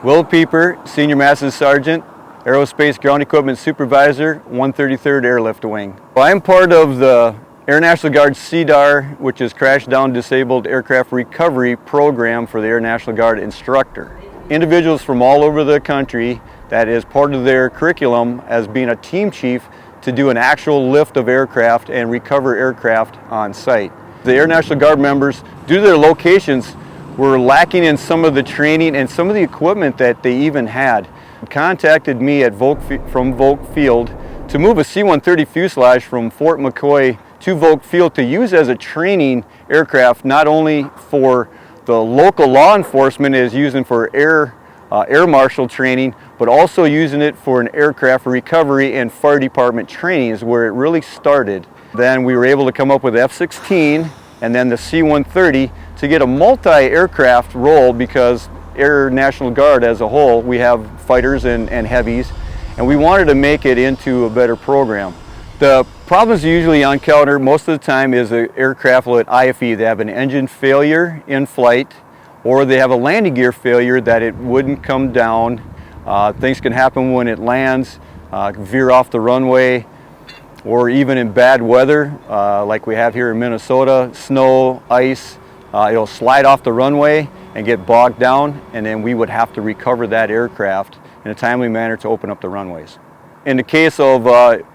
Will Pieper, Senior Master Sgt, Aerospace Ground Equipment Supervisor, 133rd Airlift Wing. Well, I'm part of the Air National Guard CDDAR, which is Crash Down Disabled Aircraft Recovery Program for the Air National Guard Instructor. Individuals from all over the country, that is part of their curriculum as being a team chief to do an actual lift of aircraft and recover aircraft on site. The Air National Guard members, due to their locations, were lacking in some of the training and some of the equipment that they even had. Contacted me at from Volk Field to move a C-130 fuselage from Fort McCoy to Volk Field to use as a training aircraft, not only for the local law enforcement is using for air marshal training, but also using it for an aircraft recovery and fire department training is where it really started. Then we were able to come up with F-16 and then the C-130 to get a multi-aircraft role, because Air National Guard as a whole, we have fighters and heavies, and we wanted to make it into a better program. The problems you usually encounter most of the time is an aircraft at IFE. They have an engine failure in flight, or they have a landing gear failure that it wouldn't come down. Things can happen when it lands, veer off the runway, or even in bad weather, like we have here in Minnesota, snow, ice, it'll slide off the runway and get bogged down, and then we would have to recover that aircraft in a timely manner to open up the runways. In the case of,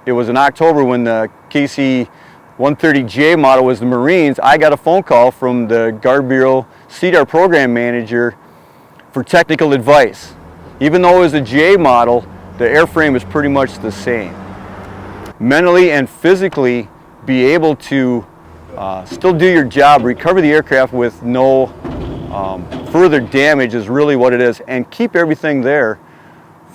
it was in October when the KC-130J model was the Marines, I got a phone call from the Guard Bureau CDDAR program manager for technical advice. Even though it was a J model, the airframe is pretty much the same. Mentally and physically be able to still do your job, recover the aircraft with no further damage is really what it is, and keep everything there.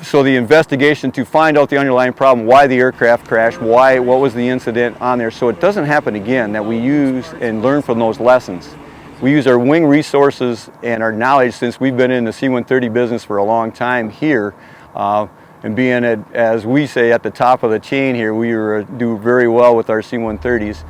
So the investigation to find out the underlying problem, why the aircraft crashed, what was the incident on there, so it doesn't happen again, that we use and learn from those lessons. We use our wing resources and our knowledge, since we've been in the C-130 business for a long time here, and being at, as we say, at the top of the chain here, we do very well with our C-130s.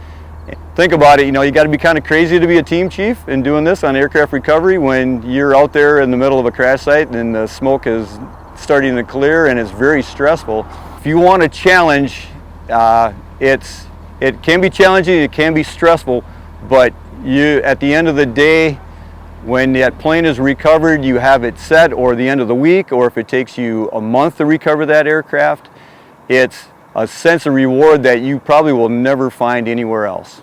Think about it, you got to be kind of crazy to be a team chief in doing this on aircraft recovery when you're out there in the middle of a crash site and the smoke is starting to clear and it's very stressful. If you want a challenge, it can be challenging, it can be stressful, but at the end of the day, when that plane is recovered, you have it set, or the end of the week, or if it takes you a month to recover that aircraft, it's a sense of reward that you probably will never find anywhere else.